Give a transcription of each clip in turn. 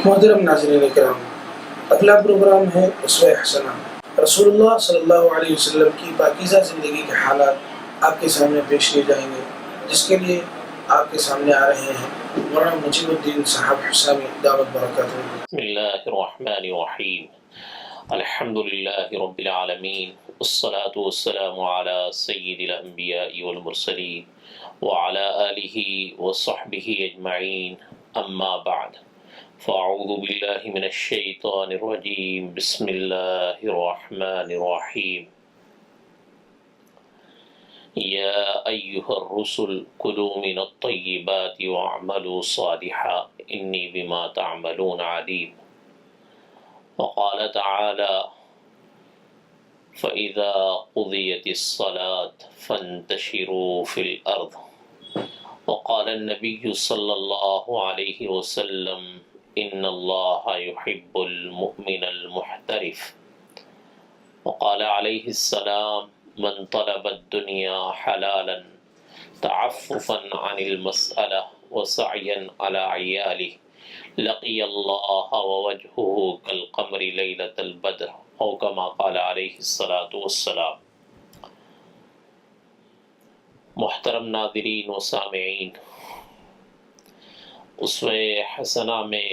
محترم ناظرین کرام، اگلا پروگرام ہے اسوہ حسنہ۔ رسول اللہ صلی اللہ علیہ وسلم کی پاکیزہ زندگی کے حالات آپ کے سامنے پیش کیے جائیں گے، جس کے لیے آپ کے سامنے آ رہے ہیں مولانا نجیب الدین صاحب حسامی دعوت برکاتہ۔ بسم اللہ الرحمن الرحیم، الحمد للہ رب العالمین، والصلاة والسلام علی سید الانبیاء والمرسلین وعلی آلہ وصحبہ اجمعین، اما بعد فاعوذ باللہ من الشیطان الرجیم، بسم اللہ الرحمن الرحیم۔ یا ایہا الرسل کلوا من الطیبات واعملوا صالحا انی بما تعملون علیم۔ وقال تعالی فَإِذَا قُضِيَتِ الصَّلَاةُ فَانْتَشِرُوا فِي الْأَرْضِ۔ وقال النبی صلی اللہ علیہ وسلم ان اللہ يحب المؤمن المحترف۔ وقال علیہ السلام من طلب الدنیا حلالا تعففا عن المسألة وسعیا على عیاله لقی اللہ ووجهه كالقمر لیلة البدر او کما قال علیہ الصلاة والسلام۔ محترم ناظرین و سامعین، اسوہ حسنہ میں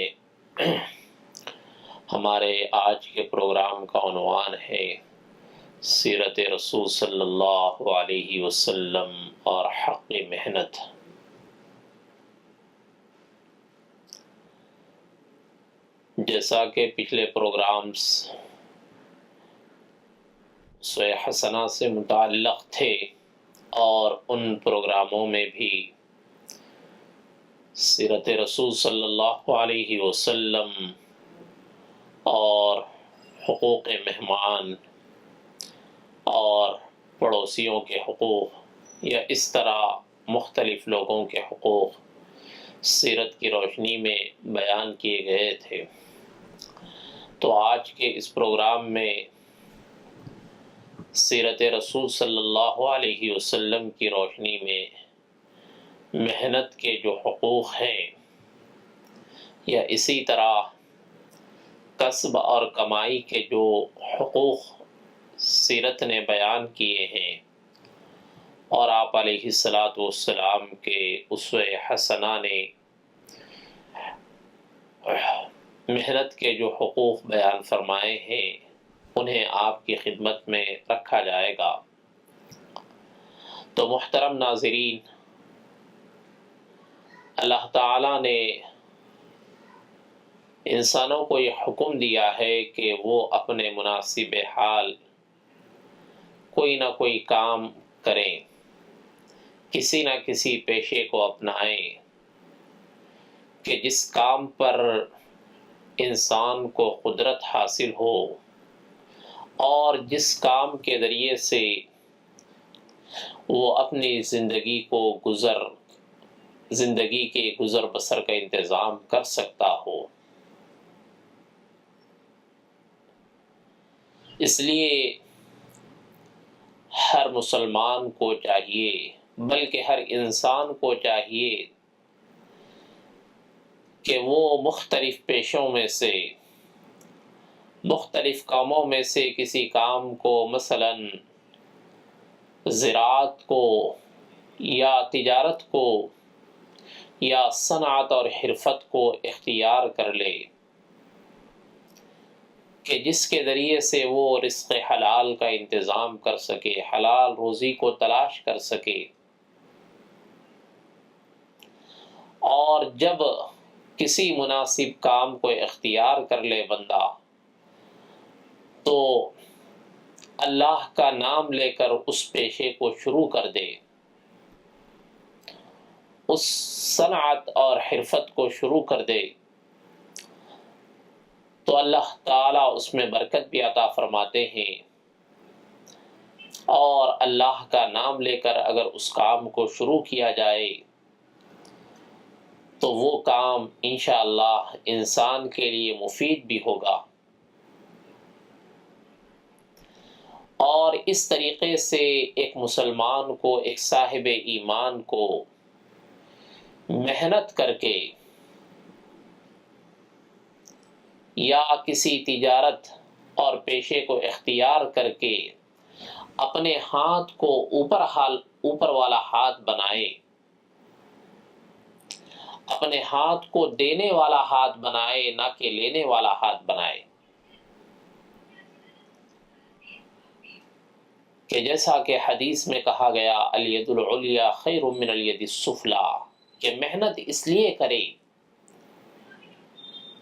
ہمارے آج کے پروگرام کا عنوان ہے سیرت رسول صلی اللہ علیہ وسلم اور حق محنت۔ جیسا کہ پچھلے پروگرامز اسوہ حسنہ سے متعلق تھے اور ان پروگراموں میں بھی سیرت رسول صلی اللہ علیہ وسلم اور حقوق مہمان اور پڑوسیوں کے حقوق یا اس طرح مختلف لوگوں کے حقوق سیرت کی روشنی میں بیان کیے گئے تھے۔ تو آج کے اس پروگرام میں سیرت رسول صلی اللہ علیہ وسلم کی روشنی میں محنت کے جو حقوق ہیں یا اسی طرح کسب اور کمائی کے جو حقوق سیرت نے بیان کیے ہیں اور آپ علیہ الصلاۃ والسلام کے اسوہ حسنہ نے محنت کے جو حقوق بیان فرمائے ہیں انہیں آپ کی خدمت میں رکھا جائے گا۔ تو محترم ناظرین، اللہ تعالیٰ نے انسانوں کو یہ حکم دیا ہے کہ وہ اپنے مناسب حال کوئی نہ کوئی کام کریں، کسی نہ کسی پیشے کو اپنائیں کہ جس کام پر انسان کو قدرت حاصل ہو اور جس کام کے ذریعے سے وہ اپنی زندگی کے گزر بسر کا انتظام کر سکتا ہو۔ اس لیے ہر مسلمان کو چاہیے، بلکہ ہر انسان کو چاہیے کہ وہ مختلف پیشوں میں سے، مختلف کاموں میں سے کسی کام کو، مثلا زراعت کو یا تجارت کو یا صنعت اور حرفت کو اختیار کر لے کہ جس کے ذریعے سے وہ رزق حلال کا انتظام کر سکے، حلال روزی کو تلاش کر سکے۔ اور جب کسی مناسب کام کو اختیار کر لے بندہ تو اللہ کا نام لے کر اس پیشے کو شروع کر دے، اس صنعت اور حرفت کو شروع کر دے، تو اللہ تعالیٰ اس میں برکت بھی عطا فرماتے ہیں، اور اللہ کا نام لے کر اگر اس کام کو شروع کیا جائے تو وہ کام انشاءاللہ انسان کے لیے مفید بھی ہوگا۔ اور اس طریقے سے ایک مسلمان کو، ایک صاحب ایمان کو محنت کر کے یا کسی تجارت اور پیشے کو اختیار کر کے اپنے ہاتھ کو اوپر والا ہاتھ بنائے، اپنے ہاتھ کو دینے والا ہاتھ بنائے، نہ کہ لینے والا ہاتھ بنائے۔ کہ جیسا کہ حدیث میں کہا گیا الید العلیٰ خیر من الید السفلیٰ، کہ محنت اس لیے کرے،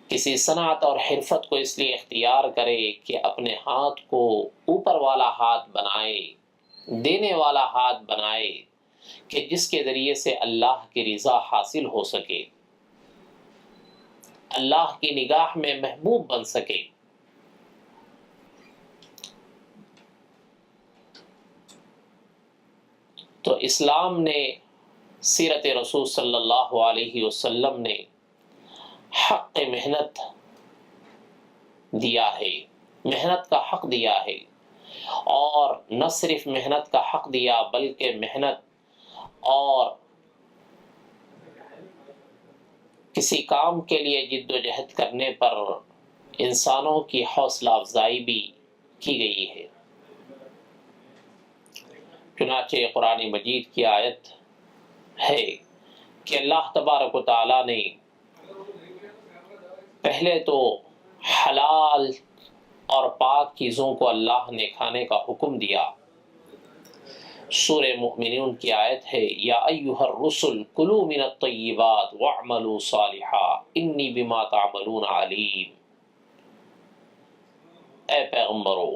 کسی صنعت اور حرفت کو اس لیے اختیار کرے کہ اپنے ہاتھ کو اوپر والا ہاتھ بنائے، دینے والا ہاتھ بنائے، کہ جس کے ذریعے سے اللہ کی رضا حاصل ہو سکے، اللہ کی نگاہ میں محبوب بن سکے۔ تو اسلام نے، سیرت رسول صلی اللہ علیہ وسلم نے حق محنت دیا ہے، محنت کا حق دیا ہے، اور نہ صرف محنت کا حق دیا بلکہ محنت اور کسی کام کے لیے جد و جہد کرنے پر انسانوں کی حوصلہ افزائی بھی کی گئی ہے۔ چنانچہ قرآن مجید کی آیت ہے کہ اللہ تبارک و تعالیٰ نے پہلے تو حلال اور پاک چیزوں کو اللہ نے کھانے کا حکم دیا۔ سورہ مؤمنون کی آیت ہے یا ایھا الرسل کلوا من الطیبات واعملوا صالحا انی بما تعملون علیم۔ اے پیغمبرو،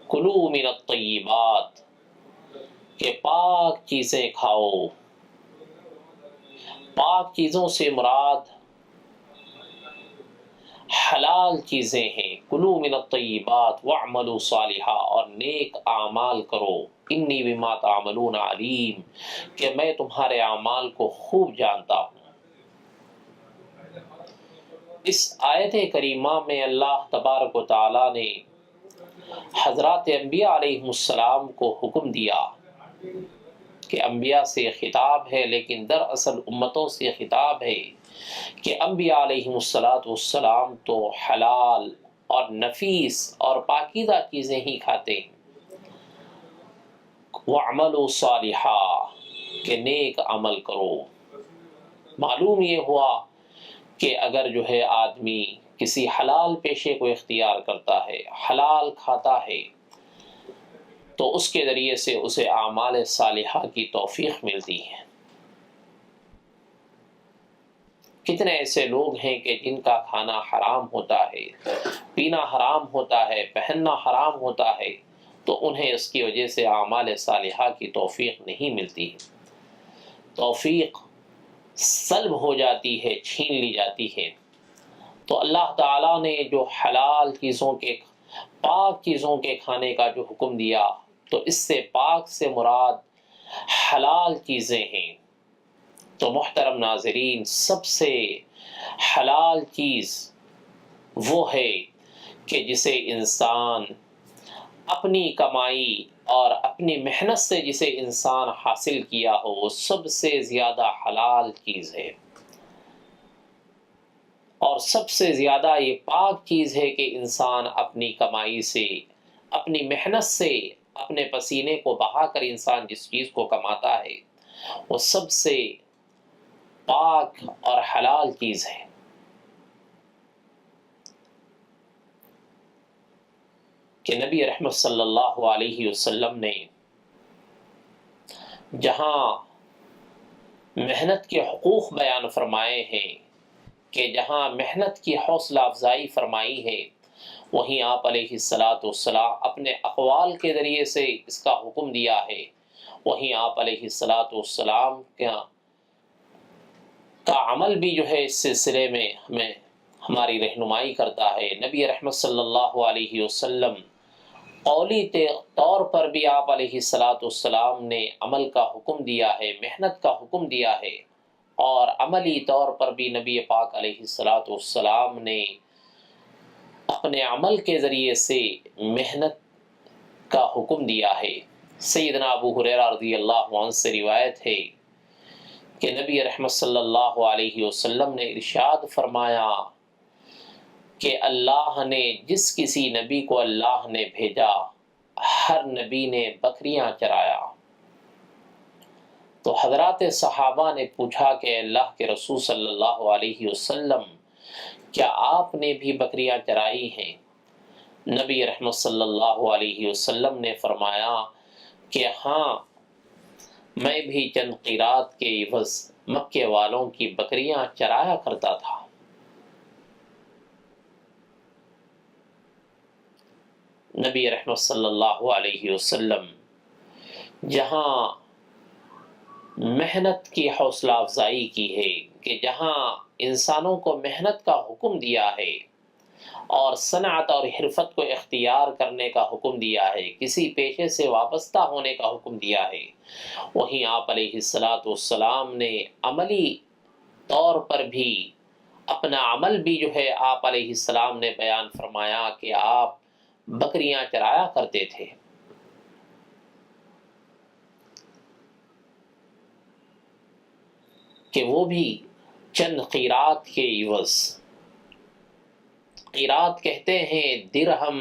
کلوا من الطیبات، کہ پاک چیزیں کھاؤ۔ پاک چیزوں سے مراد حلال چیزیں ہیں۔ کلوا من الطیبات واعملوا صالحا، اور نیک اعمال کرو۔ انی بما تعملون علیم، کہ میں تمہارے اعمال کو خوب جانتا ہوں۔ اس آیت کریمہ میں اللہ تبارک و تعالی نے حضرات انبیاء علیہ السلام کو حکم دیا کہ انبیاء سے خطاب ہے، لیکن دراصل امتوں سے خطاب ہے کہ انبیاء علیہ السلام تو حلال اور نفیس اور پاکیزہ چیزیں ہی کھاتے ہیں۔ وَاعْمَلُوا صَالِحًا، کہ نیک عمل کرو۔ معلوم یہ ہوا کہ اگر جو ہے آدمی کسی حلال پیشے کو اختیار کرتا ہے، حلال کھاتا ہے، تو اس کے ذریعے سے اسے اعمال صالحہ کی توفیق ملتی ہے۔ کتنے ایسے لوگ ہیں کہ جن کا کھانا حرام ہوتا ہے، پینا حرام ہوتا ہے، پہننا حرام ہوتا ہے، تو انہیں اس کی وجہ سے اعمال صالحہ کی توفیق نہیں ملتی ہے، توفیق سلب ہو جاتی ہے، چھین لی جاتی ہے۔ تو اللہ تعالیٰ نے جو حلال چیزوں کے، پاک چیزوں کے کھانے کا جو حکم دیا، تو اس سے پاک سے مراد حلال چیزیں ہیں۔ تو محترم ناظرین، سب سے حلال چیز وہ ہے کہ جسے انسان اپنی کمائی اور اپنی محنت سے جسے انسان حاصل کیا ہو، وہ سب سے زیادہ حلال چیز ہے، اور سب سے زیادہ یہ پاک چیز ہے کہ انسان اپنی کمائی سے، اپنی محنت سے، اپنے پسینے کو بہا کر انسان جس چیز کو کماتا ہے، وہ سب سے پاک اور حلال چیز ہے۔ کہ نبی رحمت صلی اللہ علیہ وسلم نے جہاں محنت کے حقوق بیان فرمائے ہیں، کہ جہاں محنت کی حوصلہ افزائی فرمائی ہے، وہیں آپ علیہ السلام اپنے اقوال کے ذریعے سے اس کا حکم دیا ہے، وہیں آپ علیہ السلام کا عمل بھی جو ہے اس سلسلے میں ہمیں ہماری رہنمائی کرتا ہے۔ نبی رحمت صلی اللہ علیہ وسلم قولی طور پر بھی آپ علیہ السلام نے عمل کا حکم دیا ہے، محنت کا حکم دیا ہے، اور عملی طور پر بھی نبی پاک علیہ السلام نے اپنے عمل کے ذریعے سے محنت کا حکم دیا ہے۔ سیدنا ابو ہریرہ رضی اللہ عنہ سے روایت ہے کہ نبی رحمت صلی اللہ علیہ وسلم نے ارشاد فرمایا کہ اللہ نے جس کسی نبی کو اللہ نے بھیجا ہر نبی نے بکریاں چرایا۔ تو حضرات صحابہ نے پوچھا کہ اللہ کے رسول صلی اللہ علیہ وسلم کیا آپ نے بھی بکریاں چرائی ہیں؟ نبی رحمت صلی اللہ علیہ وسلم نے فرمایا کہ ہاں، میں بھی چند قیرات کے عوض مکے والوں کی بکریاں چرایا کرتا تھا۔ نبی رحمت صلی اللہ علیہ وسلم جہاں محنت کی حوصلہ افزائی کی ہے، کہ جہاں انسانوں کو محنت کا حکم دیا ہے اور صنعت اور حرفت کو اختیار کرنے کا حکم دیا ہے، کسی پیشے سے وابستہ ہونے کا حکم دیا ہے، وہیں آپ علیہ السلام نے عملی طور پر بھی اپنا عمل بھی جو ہے آپ علیہ السلام نے بیان فرمایا کہ آپ بکریاں چرایا کرتے تھے۔ کہ وہ بھی چند قیرات کے عوض۔ قیرات کہتے ہیں درہم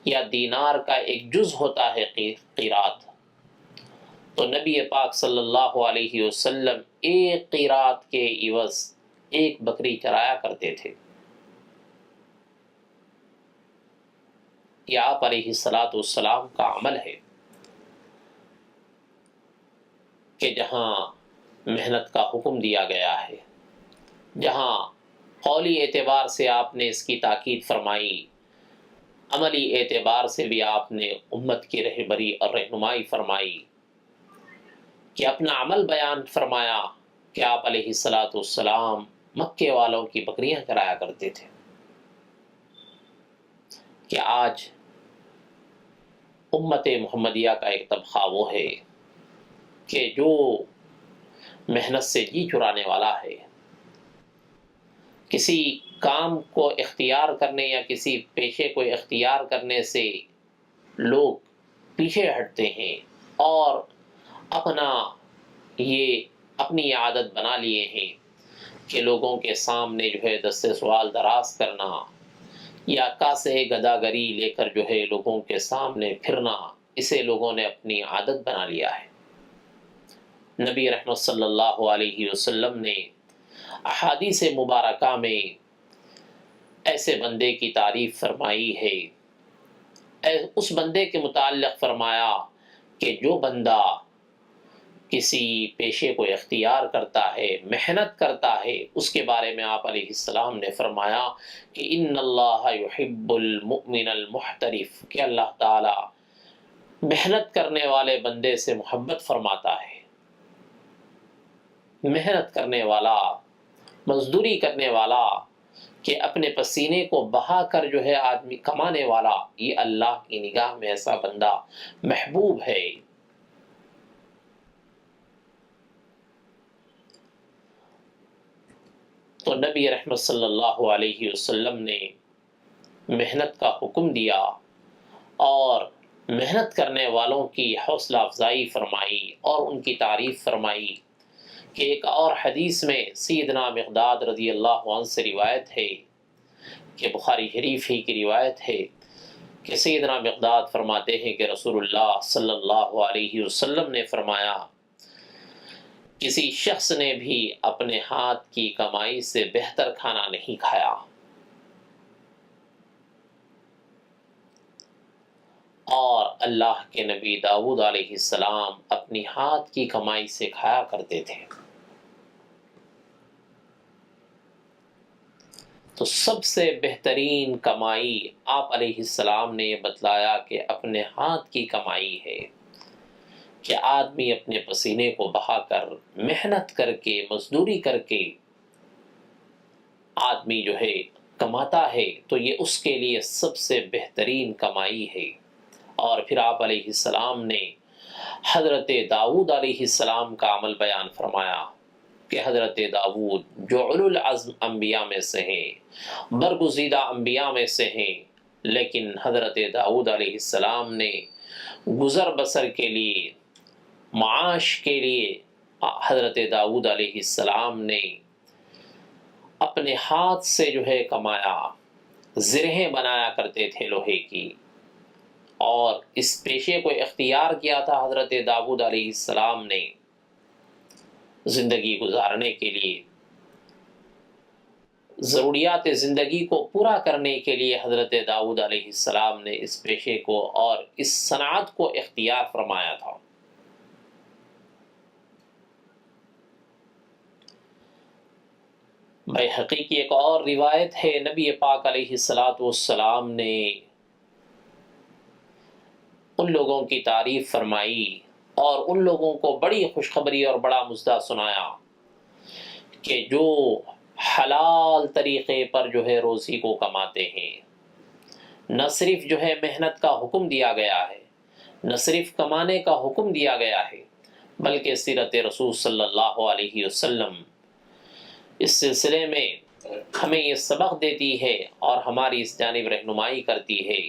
یا دینار کا ایک جز ہوتا ہے قیرات۔ تو نبی پاک صلی اللہ علیہ وسلم ایک قیرات کے عوض ایک بکری چرایا کرتے تھے۔ یہ آپ علیہ السلام کا عمل ہے کہ جہاں محنت کا حکم دیا گیا ہے، جہاں قولی اعتبار سے آپ نے اس کی تاکید فرمائی، عملی اعتبار سے بھی آپ نے امت کی رہبری اور رہنمائی فرمائی، کہ اپنا عمل بیان فرمایا کہ آپ علیہ السلام مکے والوں کی بکریاں چرایا کرتے تھے۔ کہ آج امت محمدیہ کا ایک طبقہ وہ ہے کہ جو محنت سے جی چرانے والا ہے، کسی کام کو اختیار کرنے یا کسی پیشے کو اختیار کرنے سے لوگ پیچھے ہٹتے ہیں اور اپنی عادت بنا لیے ہیں کہ لوگوں کے سامنے جو ہے دست سوال دراز کرنا یا کاسے گداگری لے کر جو ہے لوگوں کے سامنے پھرنا، اسے لوگوں نے اپنی عادت بنا لیا ہے۔ نبی رحمت صلی اللہ علیہ وسلم نے احادیث مبارکہ میں ایسے بندے کی تعریف فرمائی ہے، اس بندے کے متعلق فرمایا کہ جو بندہ کسی پیشے کو اختیار کرتا ہے، محنت کرتا ہے، اس کے بارے میں آپ علیہ السلام نے فرمایا کہ ان اللہ یحب المؤمن المحترف، کہ اللہ تعالی محنت کرنے والے بندے سے محبت فرماتا ہے۔ محنت کرنے والا، مزدوری کرنے والا، کہ اپنے پسینے کو بہا کر جو ہے آدمی کمانے والا، یہ اللہ کی نگاہ میں ایسا بندہ محبوب ہے۔ تو نبی رحمت صلی اللہ علیہ وسلم نے محنت کا حکم دیا اور محنت کرنے والوں کی حوصلہ افزائی فرمائی اور ان کی تعریف فرمائی۔ کہ ایک اور حدیث میں سیدنا مقداد رضی اللہ عنہ سے روایت ہے، کہ بخاری شریف ہی کی روایت ہے، کہ سیدنا مقداد فرماتے ہیں کہ رسول اللہ صلی اللہ علیہ وسلم نے فرمایا کسی شخص نے بھی اپنے ہاتھ کی کمائی سے بہتر کھانا نہیں کھایا، اور اللہ کے نبی داؤد علیہ السلام اپنی ہاتھ کی کمائی سے کھایا کرتے تھے۔ تو سب سے بہترین کمائی آپ علیہ السلام نے یہ بتلایا کہ اپنے ہاتھ کی کمائی ہے، کہ آدمی اپنے پسینے کو بہا کر، محنت کر کے، مزدوری کر کے آدمی جو ہے کماتا ہے، تو یہ اس کے لیے سب سے بہترین کمائی ہے۔ اور پھر آپ علیہ السلام نے حضرت داؤد علیہ السلام کا عمل بیان فرمایا کہ حضرت داؤد جو اولو العزم انبیاء میں سے ہیں، برگزیدہ انبیاء میں سے ہیں، لیکن حضرت داؤد علیہ السلام نے گزر بسر کے لیے، معاش کے لیے، حضرت داؤد علیہ السلام نے اپنے ہاتھ سے جو ہے کمایا، زرہیں بنایا کرتے تھے لوہے کی، اور اس پیشے کو اختیار کیا تھا حضرت داؤد علیہ السلام نے زندگی گزارنے کے لیے، ضروریات زندگی کو پورا کرنے کے لیے حضرت داؤد علیہ السلام نے اس پیشے کو اور اس صنعت کو اختیار فرمایا تھا۔ بیہقی کی ایک اور روایت ہے، نبی پاک علیہ السلام نے ان لوگوں کی تعریف فرمائی اور ان لوگوں کو بڑی خوشخبری اور بڑا مژدہ سنایا کہ جو حلال طریقے پر جو ہے روزی کو کماتے ہیں، نہ صرف جو ہے محنت کا حکم دیا گیا ہے، نہ صرف کمانے کا حکم دیا گیا ہے، بلکہ سیرت رسول صلی اللہ علیہ وسلم اس سلسلے میں ہمیں یہ سبق دیتی ہے اور ہماری اس جانب رہنمائی کرتی ہے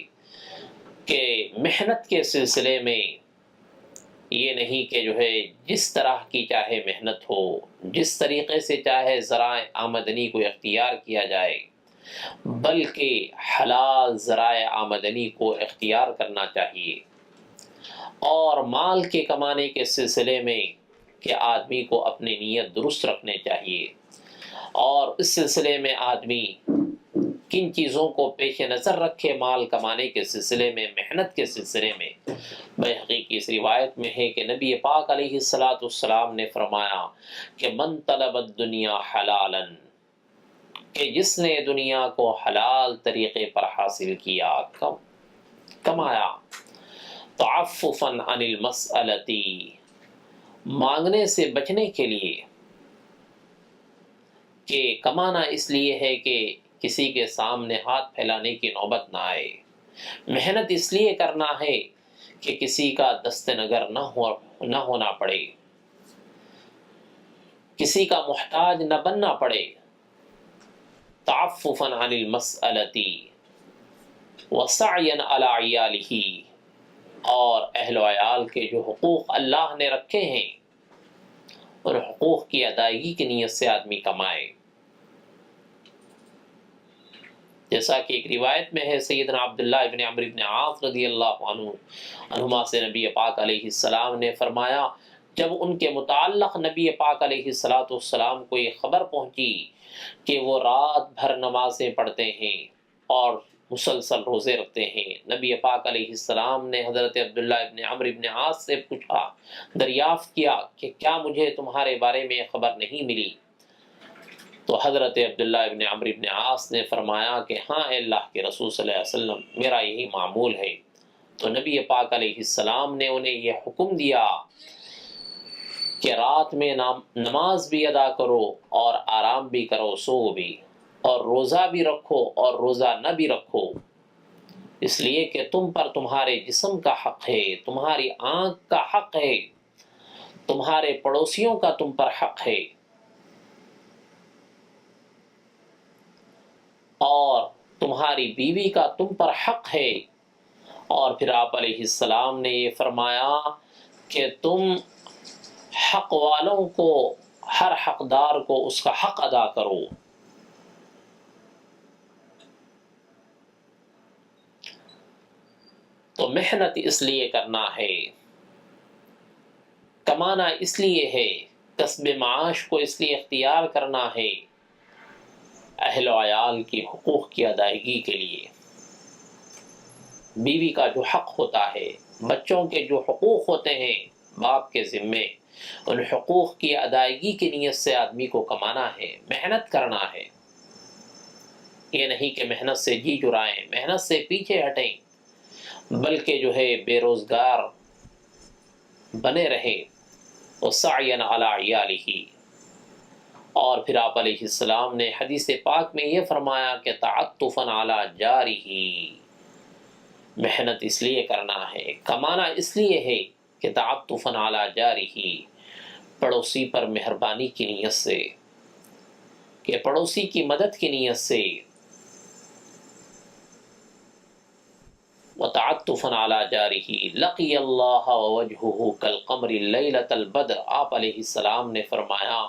کہ محنت کے سلسلے میں یہ نہیں کہ جو ہے جس طرح کی چاہے محنت ہو، جس طریقے سے چاہے ذرائع آمدنی کو اختیار کیا جائے، بلکہ حلال ذرائع آمدنی کو اختیار کرنا چاہیے، اور مال کے کمانے کے سلسلے میں کہ آدمی کو اپنی نیت درست رکھنے چاہیے، اور اس سلسلے میں آدمی کن چیزوں کو پیش نظر رکھے مال کمانے کے سلسلے میں، محنت کے سلسلے میں۔ بیہقی کی اس روایت میں ہے کہ نبی پاک علیہ السلام نے فرمایا کہ من طلب الدنیا حلالا، کہ جس نے دنیا کو حلال طریقے پر حاصل کیا، کمایا، تعففا عن المسألتی، مانگنے سے بچنے کے لیے، کہ کمانا اس لیے ہے کہ کسی کے سامنے ہاتھ پھیلانے کی نوبت نہ آئے، محنت اس لیے کرنا ہے کہ کسی کا دست نگر نہ ہونا پڑے، کسی کا محتاج نہ بننا پڑے، تعففا عن المسألتی وسعیا علی عیالہ، اور اہل و عیال کے جو حقوق اللہ نے رکھے ہیں اور حقوق کی ادائیگی کی نیت سے آدمی کمائے۔ جیسا کہ ایک روایت میں ہے، سیدنا عبداللہ ابن عمرو ابن عاص رضی اللہ عنہما سے نبی پاک علیہ السلام نے فرمایا، جب ان کے متعلق نبی پاک علیہ السلام کو یہ خبر پہنچی کہ وہ رات بھر نمازیں پڑھتے ہیں اور مسلسل روزے رکھتے ہیں، نبی پاک علیہ السلام نے حضرت عبداللہ ابن عمرو ابن عاص سے پوچھا، دریافت کیا کہ کیا مجھے تمہارے بارے میں خبر نہیں ملی؟ تو حضرت عبداللہ ابن عمرو ابن عاص نے فرمایا کہ ہاں اے اللہ کے رسول صلی اللہ علیہ وسلم، میرا یہی معمول ہے۔ تو نبی پاک علیہ السلام نے انہیں یہ حکم دیا کہ رات میں نماز بھی ادا کرو اور آرام بھی کرو، سو بھی، اور روزہ بھی رکھو اور روزہ نہ بھی رکھو، اس لیے کہ تم پر تمہارے جسم کا حق ہے، تمہاری آنکھ کا حق ہے، تمہارے پڑوسیوں کا تم پر حق ہے، اور تمہاری بیوی کا تم پر حق ہے۔ اور پھر آپ علیہ السلام نے یہ فرمایا کہ تم حق والوں کو، ہر حقدار کو اس کا حق ادا کرو۔ تو محنت اس لیے کرنا ہے، کمانا اس لیے ہے، کسب معاش کو اس لیے اختیار کرنا ہے، اہل و عیال کی حقوق کی ادائیگی کے لیے، بیوی کا جو حق ہوتا ہے، بچوں کے جو حقوق ہوتے ہیں باپ کے ذمے، ان حقوق کی ادائیگی کی نیت سے آدمی کو کمانا ہے، محنت کرنا ہے۔ یہ نہیں کہ محنت سے جی چرائیں، محنت سے پیچھے ہٹیں، بلکہ جو ہے بے روزگار بنے رہے، وسعیا علی عیالہ۔ اور پھر آپ علیہ السلام نے حدیث پاک میں یہ فرمایا کہ تعطفا علی جارہ، محنت اس لیے کرنا ہے، کمانا اس لیے ہے کہ تعطفا علی جارہ، پڑوسی پر مہربانی کی نیت سے، کہ پڑوسی کی مدد کی نیت سے، وتعطفا علی جارہ لقی اللہ ووجہہ کالقمر لیلۃ البدر۔ آپ علیہ السلام نے فرمایا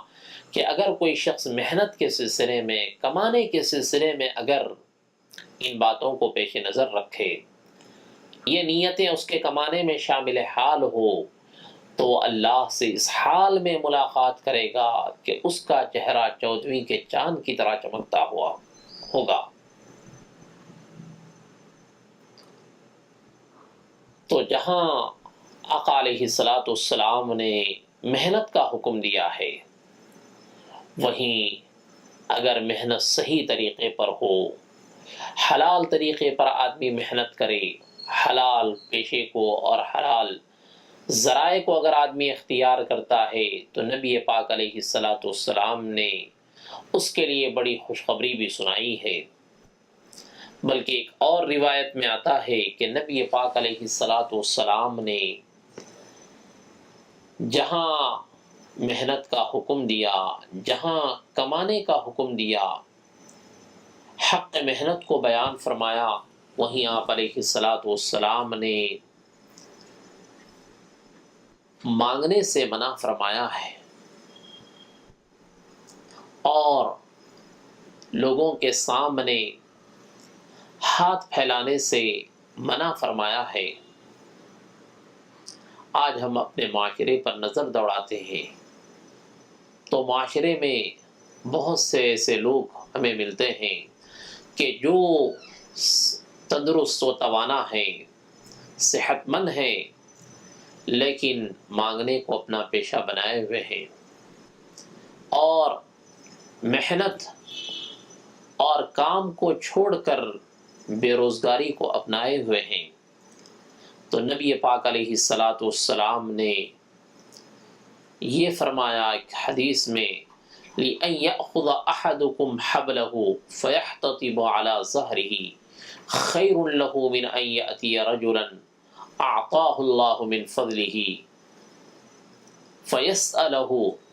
کہ اگر کوئی شخص محنت کے سلسلے میں، کمانے کے سلسلے میں اگر ان باتوں کو پیش نظر رکھے، یہ نیتیں اس کے کمانے میں شامل حال ہو، تو وہ اللہ سے اس حال میں ملاقات کرے گا کہ اس کا چہرہ 14ویں کے چاند کی طرح چمکتا ہوا ہوگا۔ تو جہاں آقا علیہ السلام نے محنت کا حکم دیا ہے، وہیں اگر محنت صحیح طریقے پر ہو، حلال طریقے پر آدمی محنت کرے، حلال پیشے کو اور حلال ذرائع کو اگر آدمی اختیار کرتا ہے، تو نبی پاک علیہ السلام نے اس کے لیے بڑی خوشخبری بھی سنائی ہے۔ بلکہ ایک اور روایت میں آتا ہے کہ نبی پاک علیہ السلام نے جہاں محنت کا حکم دیا، جہاں کمانے کا حکم دیا، حق محنت کو بیان فرمایا، وہیں آپ علیہ السلام نے مانگنے سے منع فرمایا ہے اور لوگوں کے سامنے ہاتھ پھیلانے سے منع فرمایا ہے۔ آج ہم اپنے معاشرے پر نظر دوڑاتے ہیں تو معاشرے میں بہت سے ایسے لوگ ہمیں ملتے ہیں کہ جو تندرست و توانا ہیں، صحت مند ہیں، لیکن مانگنے کو اپنا پیشہ بنائے ہوئے ہیں اور محنت اور کام کو چھوڑ کر بے روزگاری کو اپنائے ہوئے ہیں۔ تو نبی پاک علیہ السلام نے یہ فرمایا ایک حدیث میں، لِأَن يَأْخُذَ أَحَدُكُمْ حَبْلَهُ فَيَحْتَطِبُ عَلَى ظَهْرِهِ خَيْرٌ لَهُ مِنْ أَن يَأْتِيَ رَجُلًا أَعْطَاهُ اللَّهُ مِنْ فَضْلِهِ فَيَسْأَلَهُ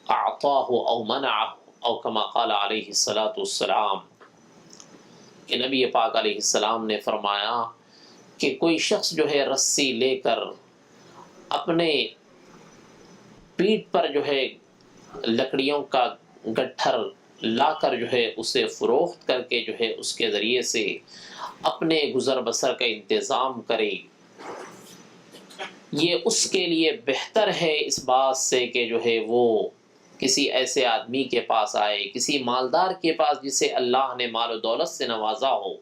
أَعْطَاهُ أَوْ مَنَعَهُ أو كما قال علیہ السلام، کہ نبی پاک علیہ السلام نے فرمایا کہ کوئی شخص جو ہے رسی لے کر اپنے پیٹھ پر جو ہے لکڑیوں کا گٹھر لا کر جو ہے اسے فروخت کر کے جو ہے اس کے ذریعے سے اپنے گزر بسر کا انتظام کرے، یہ اس کے لیے بہتر ہے اس بات سے کہ جو ہے وہ کسی ایسے آدمی کے پاس آئے، کسی مالدار کے پاس جسے اللہ نے مال و دولت سے نوازا ہو،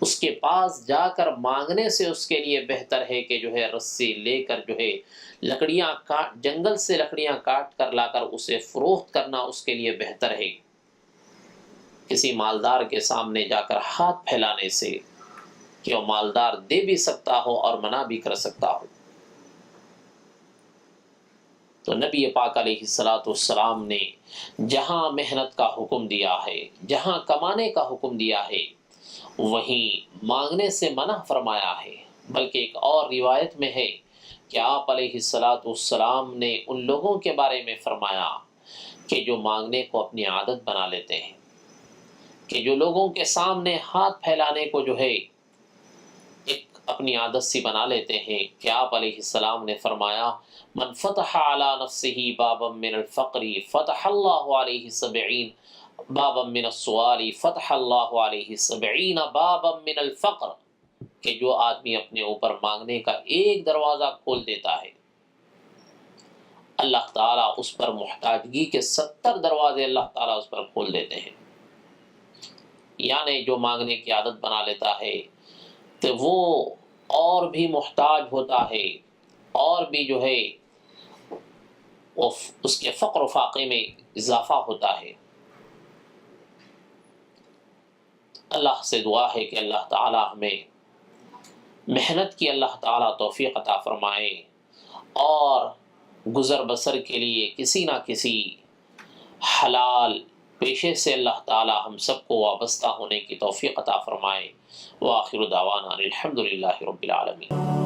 اس کے پاس جا کر مانگنے سے اس کے لیے بہتر ہے کہ جو ہے رسی لے کر جو ہے لکڑیاں کاٹ، جنگل سے لکڑیاں کاٹ کر لا کر اسے فروخت کرنا اس کے لیے بہتر ہے کسی مالدار کے سامنے جا کر ہاتھ پھیلانے سے، کہ وہ مالدار دے بھی سکتا ہو اور منع بھی کر سکتا ہو۔ تو نبی پاک علیہ السلام نے جہاں محنت کا حکم دیا ہے، جہاں کمانے کا حکم دیا ہے، وہیں مانگنے سے منع فرمایا ہے۔ بلکہ ایک اور روایت میں ہے کہ آپ علیہ السلام نے ان لوگوں کے بارے میں فرمایا کہ جو مانگنے کو اپنی عادت بنا لیتے ہیں، کہ جو لوگوں کے سامنے ہاتھ پھیلانے کو جو ہے ایک اپنی عادت سی بنا لیتے ہیں، کہ آپ علیہ السلام نے فرمایا من فتح علی نفسہ بابا من الفقر فتح اللہ علیہ 70 بابا من السؤال فتح اللہ علیہ 70 بابا من الفقر، کہ جو آدمی اپنے اوپر مانگنے کا ایک دروازہ کھول دیتا ہے، اللہ تعالیٰ اس پر محتاجگی کے 70 دروازے اللہ تعالیٰ اس پر کھول دیتے ہیں۔ یعنی جو مانگنے کی عادت بنا لیتا ہے تو وہ اور بھی محتاج ہوتا ہے، اور بھی جو ہے اس کے فقر و فاقے میں اضافہ ہوتا ہے۔ اللہ سے دعا ہے کہ اللہ تعالی ہمیں محنت کی اللہ تعالی توفیق عطا فرمائے اور گزر بسر کے لیے کسی نہ کسی حلال پیشے سے اللہ تعالی ہم سب کو وابستہ ہونے کی توفیق عطا فرمائے۔ وآخر دعوانا الحمدللہ رب العالمین۔